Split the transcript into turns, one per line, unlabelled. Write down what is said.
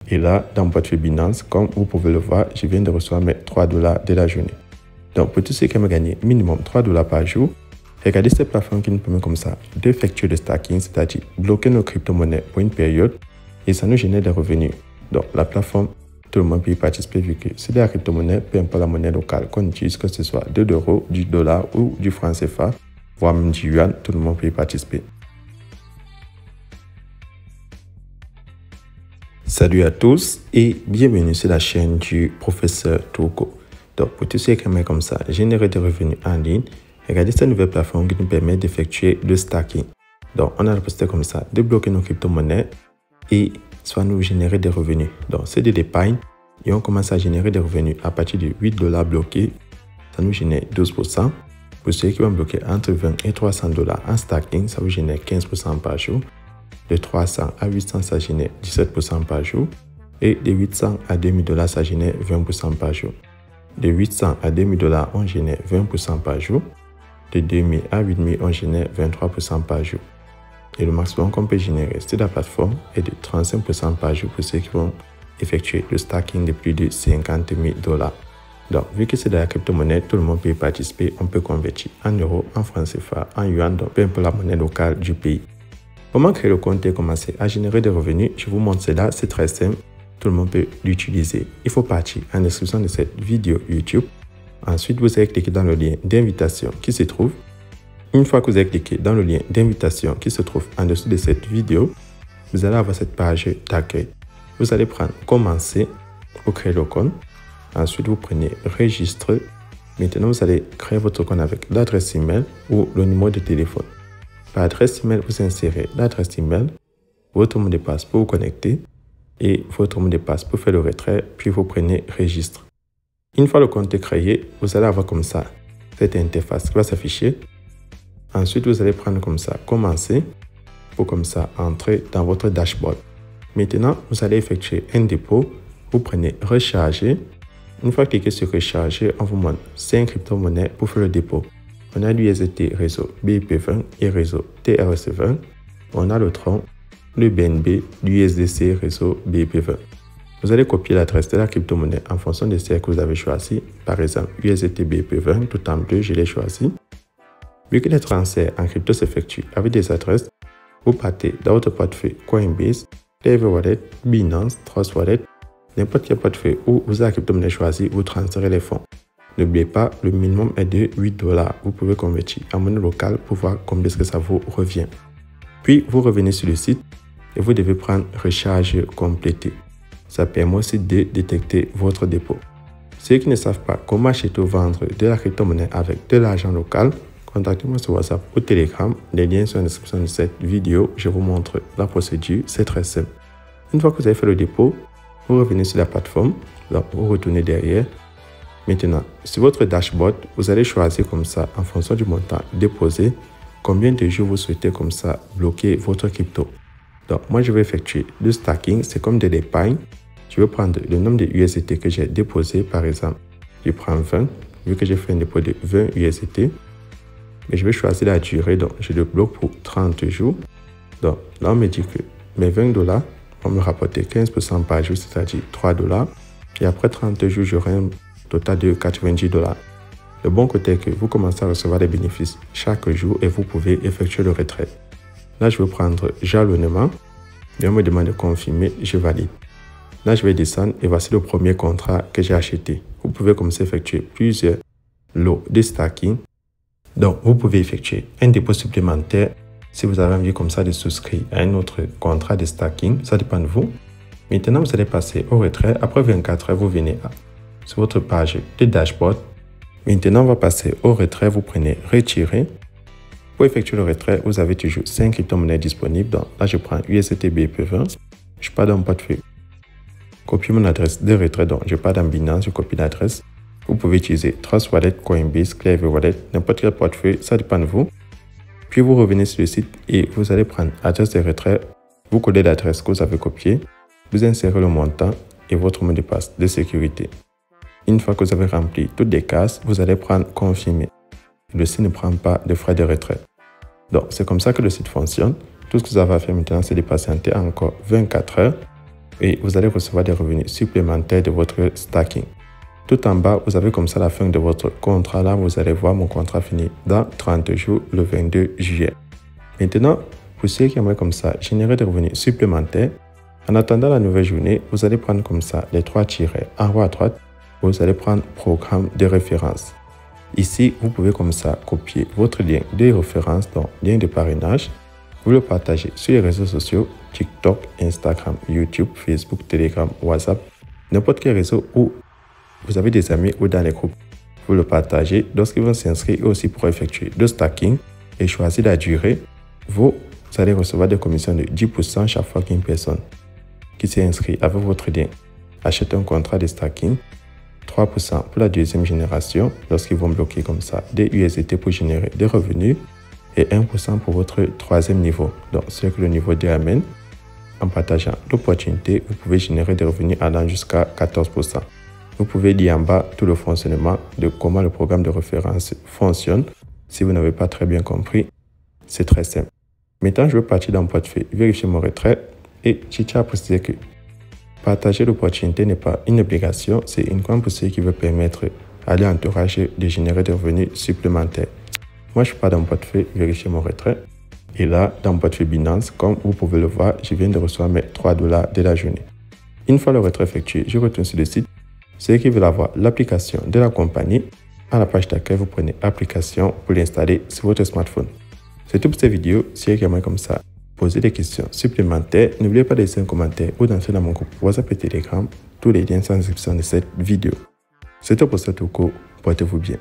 Et là, dans mon portefeuille Binance, comme vous pouvez le voir, je viens de recevoir mes 3 $ de la journée. Donc, pour tous ceux qui aiment gagner minimum 3 $ par jour, regardez cette plateforme qui nous permet comme ça d'effectuer le stacking, c'est-à-dire bloquer nos crypto-monnaies pour une période et ça nous génère des revenus. Donc, la plateforme, tout le monde peut y participer vu que c'est de la crypto-monnaie, peu importe la monnaie locale qu'on utilise, que ce soit de l'euro, du dollar ou du franc CFA, voire même du yuan, tout le monde peut y participer. Salut à tous et bienvenue sur la chaîne du professeur Turko. Donc, pour tous ceux qui aiment comme ça, générer des revenus en ligne, regardez cette nouvelle plateforme qui nous permet d'effectuer le stacking. Donc, on a la possibilité comme ça de bloquer nos crypto-monnaies et soit nous générer des revenus. Donc, c'est de l'épargne et on commence à générer des revenus à partir de 8 $ bloqués. Ça nous génère 12%. Pour ceux qui vont bloquer entre 20 et 300 $ en stacking, ça vous génère 15% par jour. De 300 à 800, ça génère 17% par jour. Et de 800 à 2000 $, ça génère 20% par jour. De 800 à 2000 $, on génère 20% par jour. De 2000 à 8000, on génère 23% par jour. Et le maximum qu'on peut générer sur la plateforme est de 35% par jour pour ceux qui vont effectuer le stacking de plus de 50 000 $. Donc, vu que c'est de la crypto-monnaie, tout le monde peut y participer. On peut convertir en euros, en francs CFA, en yuan, donc peu importe la monnaie locale du pays. Comment créer le compte et commencer à générer des revenus? Je vous montre cela, c'est très simple. Tout le monde peut l'utiliser. Il faut partir en description de cette vidéo YouTube. Ensuite, vous allez cliquer dans le lien d'invitation qui se trouve. Une fois que vous avez cliqué dans le lien d'invitation qui se trouve en dessous de cette vidéo, vous allez avoir cette page d'accueil. Vous allez prendre Commencer pour créer le compte. Ensuite, vous prenez Registre. Maintenant, vous allez créer votre compte avec l'adresse email ou le numéro de téléphone. Par adresse email, vous insérez l'adresse email, votre mot de passe pour vous connecter et votre mot de passe pour faire le retrait, puis vous prenez Registre. Une fois le compte est créé, vous allez avoir comme ça cette interface qui va s'afficher. Ensuite, vous allez prendre comme ça Commencer pour comme ça entrer dans votre dashboard. Maintenant, vous allez effectuer un dépôt. Vous prenez Recharger. Une fois cliqué sur Recharger, on vous montre 5 crypto-monnaies pour faire le dépôt. On a l'USDT réseau BIP20 et réseau TRC20. On a le Tron, le BNB, l'USDC réseau BIP20. Vous allez copier l'adresse de la crypto-monnaie en fonction de celle que vous avez choisi. Par exemple, USDT BIP20, tout en bleu, je l'ai choisi. Vu que les transferts en crypto s'effectuent avec des adresses, vous partez dans votre portefeuille Coinbase, Clever Wallet, Binance, Trust Wallet, n'importe quel portefeuille où vous avez la crypto-monnaie choisie, vous transférez les fonds. N'oubliez pas, le minimum est de 8 $. Vous pouvez convertir en monnaie locale pour voir combien est-ce que ça vous revient. Puis, vous revenez sur le site et vous devez prendre Recharge complété. Ça permet aussi de détecter votre dépôt. Ceux qui ne savent pas comment acheter ou vendre de la crypto-monnaie avec de l'argent local, contactez-moi sur WhatsApp ou Telegram. Les liens sont en description de cette vidéo. Je vous montre la procédure. C'est très simple. Une fois que vous avez fait le dépôt, vous revenez sur la plateforme. Donc, vous retournez derrière. Maintenant, sur votre dashboard, vous allez choisir comme ça, en fonction du montant déposé, combien de jours vous souhaitez comme ça bloquer votre crypto. Donc, moi, je vais effectuer le stacking. C'est comme de l'épargne. Je vais prendre le nombre de USDT que j'ai déposé. Par exemple, je prends 20, vu que j'ai fait un dépôt de 20 USDT. Mais je vais choisir la durée. Donc, je le bloque pour 30 jours. Donc, là, on me dit que mes 20 $ vont me rapporter 15% par jour, c'est-à-dire 3 $. Et après 30 jours, j'aurai un total de 90 $. Le bon côté est que vous commencez à recevoir des bénéfices chaque jour et vous pouvez effectuer le retrait. Là, je vais prendre jalonnement. Et on me demande de confirmer, je valide. Là, je vais descendre et voici le premier contrat que j'ai acheté. Vous pouvez commencer à effectuer plusieurs lots de stacking. Donc, vous pouvez effectuer un dépôt supplémentaire si vous avez envie comme ça de souscrire à un autre contrat de stacking. Ça dépend de vous. Maintenant, vous allez passer au retrait. Après 24 heures, vous venez sur votre page de dashboard. Maintenant, on va passer au retrait. Vous prenez Retirer. Pour effectuer le retrait, vous avez toujours 5 crypto-monnaies disponibles. Donc, là, je prends USDT BIP20. Je pars dans mon portefeuille. Copie mon adresse de retrait. Donc, je pars dans Binance, je copie l'adresse. Vous pouvez utiliser Trust Wallet, Coinbase, Clever Wallet, n'importe quel portefeuille. Ça dépend de vous. Puis, vous revenez sur le site et vous allez prendre l'adresse de retrait. Vous collez l'adresse que vous avez copiée. Vous insérez le montant et votre mot de passe de sécurité. Une fois que vous avez rempli toutes les cases, vous allez prendre Confirmer. Le site ne prend pas de frais de retrait. Donc, c'est comme ça que le site fonctionne. Tout ce que vous avez à faire maintenant, c'est de patienter encore 24 heures. et vous allez recevoir des revenus supplémentaires de votre stacking. Tout en bas, vous avez comme ça la fin de votre contrat. Là, vous allez voir mon contrat fini dans 30 jours, le 22 juillet. Maintenant, pour ceux qui aimeraient comme ça générer des revenus supplémentaires, en attendant la nouvelle journée, vous allez prendre comme ça les 3 tirets en haut à droite. Vous allez prendre programme de référence. Ici, vous pouvez comme ça copier votre lien de référence, donc lien de parrainage. Vous le partagez sur les réseaux sociaux, TikTok, Instagram, YouTube, Facebook, Telegram, WhatsApp, n'importe quel réseau où vous avez des amis ou dans les groupes. Vous le partagez lorsqu'ils vont s'inscrire et aussi pour effectuer le stacking et choisir la durée. Vous allez recevoir des commissions de 10% chaque fois qu'une personne qui s'est inscrite avec votre lien achète un contrat de stacking, 3% pour la deuxième génération lorsqu'ils vont bloquer comme ça des USDT pour générer des revenus et 1% pour votre troisième niveau. Donc, c'est que le niveau DMN, en partageant l'opportunité, vous pouvez générer des revenus allant jusqu'à 14%. Vous pouvez lire en bas tout le fonctionnement de comment le programme de référence fonctionne. Si vous n'avez pas très bien compris, c'est très simple. Maintenant, je vais partir dans mon portefeuille, vérifier mon retrait et je tiens à préciser que partager l'opportunité n'est pas une obligation, c'est une grande possibilité qui veut permettre à l'entourage de générer des revenus supplémentaires. Moi, je pars dans mon portefeuille, vérifier mon retrait. Et là, dans mon portefeuille Binance, comme vous pouvez le voir, je viens de recevoir mes $3 de la journée. Une fois le retrait effectué, je retourne sur le site. Ceux qui veulent avoir l'application de la compagnie, à la page d'accueil, vous prenez application pour l'installer sur votre smartphone. C'est tout pour cette vidéo. Si vous aimez comme ça, poser des questions supplémentaires, n'oubliez pas de laisser un commentaire ou d'entrer dans mon groupe WhatsApp et Telegram. Tous les liens sont en description de cette vidéo. C'est tout pour ce Toko. Portez-vous bien.